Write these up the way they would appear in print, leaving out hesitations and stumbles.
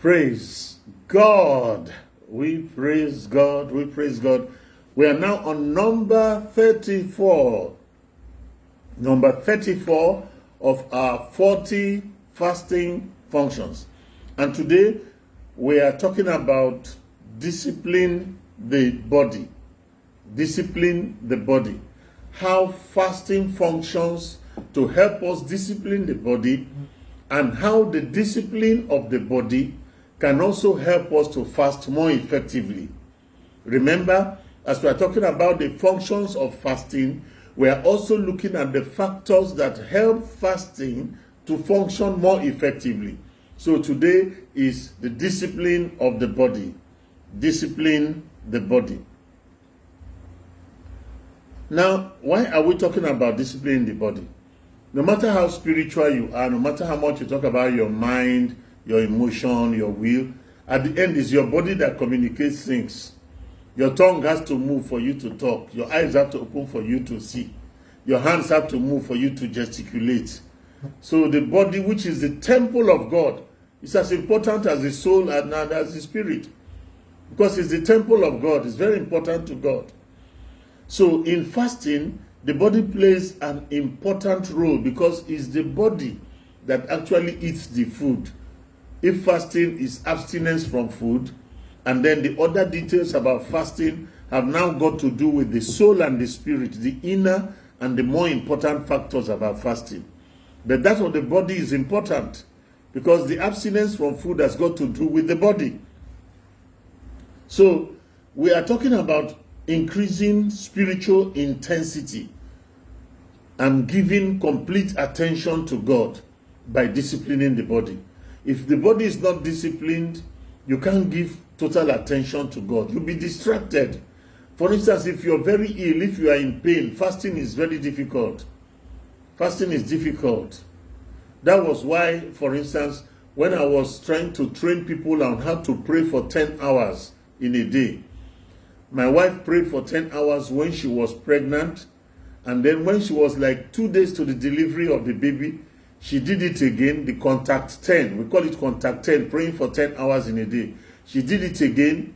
Praise God. We praise God. We praise God. We are now on number 34. Number 34 of our 40 fasting functions. And today we are talking about discipline the body. Discipline the body. How fasting functions to help us discipline the body, and how the discipline of the body can also help us to fast more effectively. Remember, as we are talking about the functions of fasting, we are also looking at the factors that help fasting to function more effectively. So today is the discipline of the body. Discipline the body. Now, why are we talking about disciplining the body? No matter how spiritual you are, no matter how much you talk about your mind, your emotion, your will, at the end is your body that communicates things. Your tongue has to move for you to talk. Your eyes have to open for you to see. Your hands have to move for you to gesticulate. So the body, which is the temple of God, is as important as the soul and as the spirit. Because it's the temple of God. It's very important to God. So in fasting, the body plays an important role because it's the body that actually eats the food. If fasting is abstinence from food, and then the other details about fasting have now got to do with the soul and the spirit, the inner and the more important factors about fasting. But that of the body is important because the abstinence from food has got to do with the body. So we are talking about increasing spiritual intensity and giving complete attention to God by disciplining the body. If the body is not disciplined, you can't give total attention to God. You'll be distracted. For instance, if you're very ill, if you are in pain, fasting is very difficult. Fasting is difficult. That was why, for instance, when I was trying to train people on how to pray for 10 hours in a day, my wife prayed for 10 hours when she was pregnant, and then when she was like 2 days to the delivery of the baby, she did it again, the contact 10. We call it contact 10, praying for 10 hours in a day. She did it again,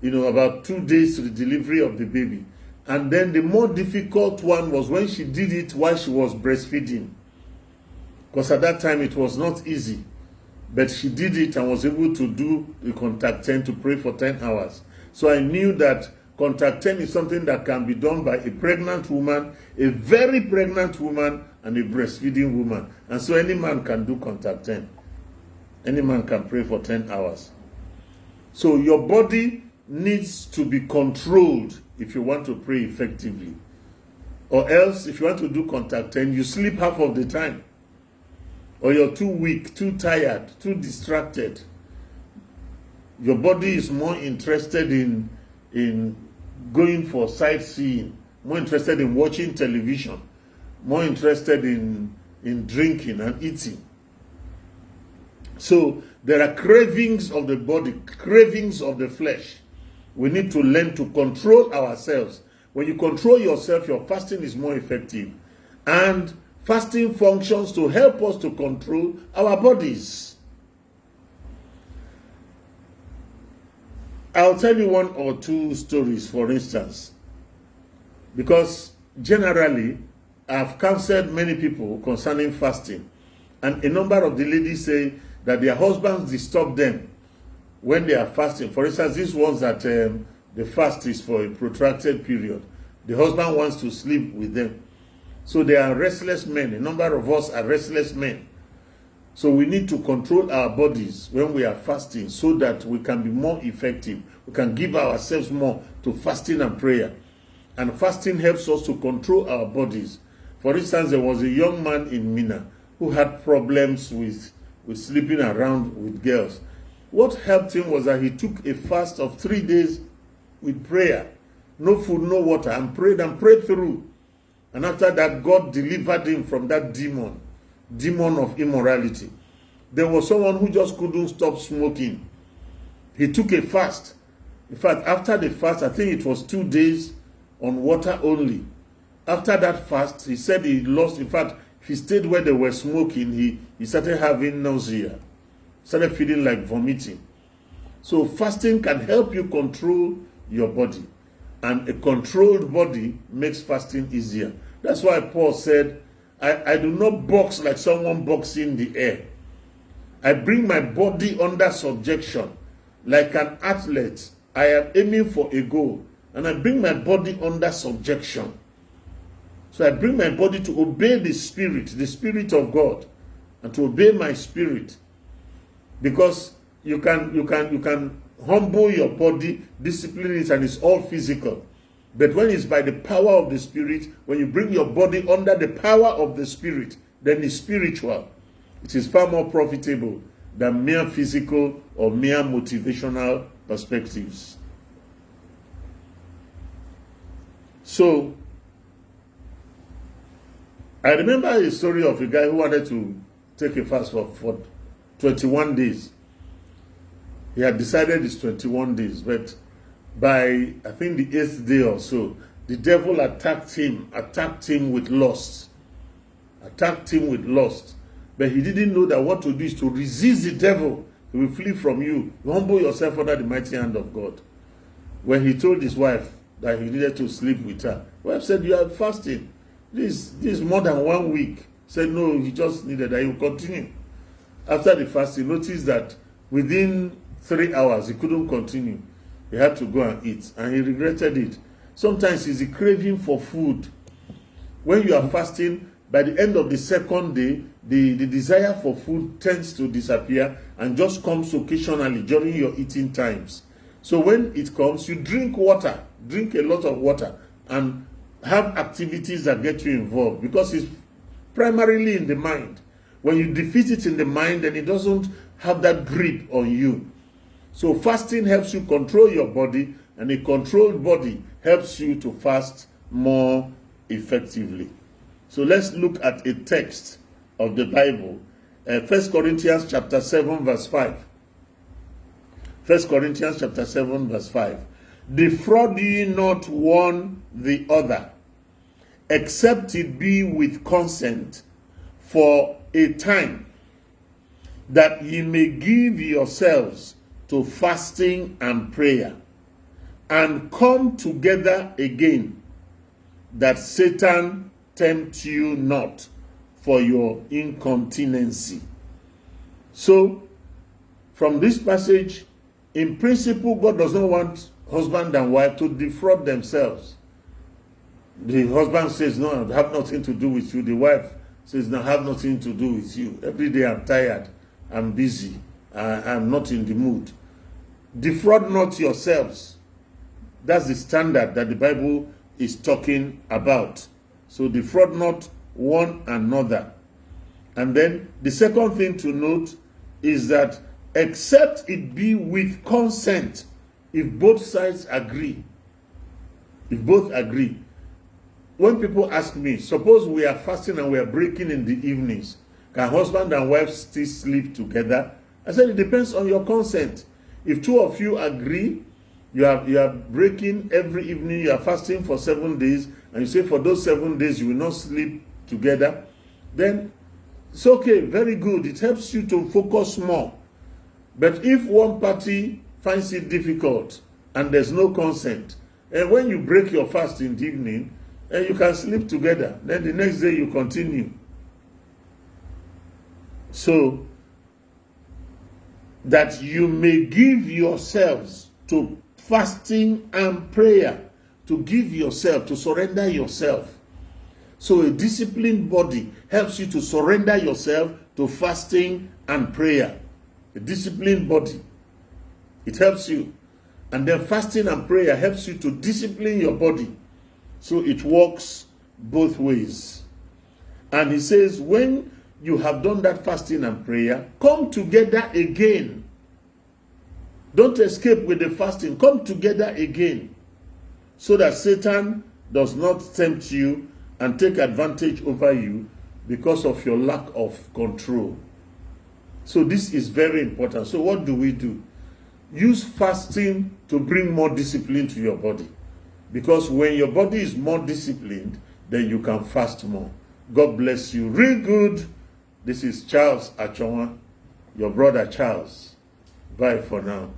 about 2 days to the delivery of the baby. And then the more difficult one was when she did it while she was breastfeeding. Because at that time it was not easy. But she did it and was able to do the contact 10 to pray for 10 hours. So I knew that contact 10 is something that can be done by a pregnant woman, a very pregnant woman, and a breastfeeding woman. And so any man can do contact 10. Any man can pray for 10 hours. So your body needs to be controlled if you want to pray effectively. Or else, if you want to do contact 10, you sleep half of the time. Or you're too weak, too tired, too distracted. Your body is more interested in going for sightseeing, more interested in watching television, more interested in drinking and eating. So there are cravings of the body, cravings of the flesh. We need to learn to control ourselves. When you control yourself, your fasting is more effective. And fasting functions to help us to control our bodies. I'll tell you one or two stories, for instance, because generally I've counseled many people concerning fasting, and a number of the ladies say that their husbands disturb them when they are fasting. For instance, these ones that the fast is for a protracted period. The husband wants to sleep with them. So they are restless men. A number of us are restless men. So we need to control our bodies when we are fasting so that we can be more effective. We can give ourselves more to fasting and prayer. And fasting helps us to control our bodies. For instance, there was a young man in Mina who had problems with sleeping around with girls. What helped him was that he took a fast of 3 days with prayer. No food, no water, and prayed through. And after that, God delivered him from that demon of immorality. There was someone who just couldn't stop smoking. He took a fast. In fact, after the fast, I think it was 2 days on water only. After that fast, he said he lost, in fact, if he stayed where they were smoking, he started having nausea. started feeling like vomiting. So fasting can help you control your body. And a controlled body makes fasting easier. That's why Paul said, I do not box like someone boxing the air. I bring my body under subjection. Like an athlete, I am aiming for a goal. And I bring my body under subjection. So I bring my body to obey the Spirit of God, and to obey my spirit. Because you can humble your body, discipline it, and it's all physical. But when it's by the power of the Spirit, when you bring your body under the power of the Spirit, then it's spiritual. It is far more profitable than mere physical or mere motivational perspectives. So, I remember a story of a guy who wanted to take a fast for 21 days. He had decided it's 21 days, but by, I think, the 8th day or so, the devil attacked him with lust. But he didn't know that what to do is to resist the devil. He will flee from you. Humble yourself under the mighty hand of God. When he told his wife that he needed to sleep with her, the wife said, "You are fasting. This is more than 1 week." He said, "No, he just needed that. He will continue." After the fast, he noticed that within 3 hours, he couldn't continue. He had to go and eat, and he regretted it. Sometimes it's a craving for food. When you are fasting, by the end of the second day, the desire for food tends to disappear and just comes occasionally during your eating times. So when it comes, you drink water, drink a lot of water, and have activities that get you involved, because it's primarily in the mind. When you defeat it in the mind, then it doesn't have that grip on you. So fasting helps you control your body, and a controlled body helps you to fast more effectively. So let's look at a text of the Bible. 1 Corinthians chapter 7 verse 5. 1 Corinthians chapter 7 verse 5. Defraud ye not one the other, except it be with consent, for a time, that ye may give yourselves to fasting and prayer, and come together again, that Satan tempt you not for your incontinency. So, from this passage, in principle, God does not want husband and wife to defraud themselves. The husband says, "No, I have nothing to do with you." The wife says, "No, I have nothing to do with you. Every day I'm tired, I'm busy, I'm not in the mood." Defraud not yourselves. That's the standard that the Bible is talking about. So defraud not one another. And then the second thing to note is that except it be with consent, if both sides agree. If both agree. When people ask me, suppose we are fasting and we are breaking in the evenings, can husband and wife still sleep together? I said it depends on your consent. If two of you agree, you are breaking every evening, you are fasting for 7 days, and you say for those 7 days you will not sleep together, then it's okay, very good. It helps you to focus more. But if one party finds it difficult and there's no consent, and when you break your fast in the evening, and you can sleep together, then the next day you continue. So that you may give yourselves to fasting and prayer, to give yourself, to surrender yourself. So a disciplined body helps you to surrender yourself to fasting and prayer. A disciplined body, it helps you. And then fasting and prayer helps you to discipline your body. So it works both ways. And he says, when you have done that fasting and prayer, come together again. Don't escape with the fasting. Come together again, so that Satan does not tempt you and take advantage over you because of your lack of control. So this is very important. So what do? Use fasting to bring more discipline to your body. Because when your body is more disciplined, then you can fast more. God bless you. Real good. This is Charles Achonwa. Your brother Charles. Bye for now.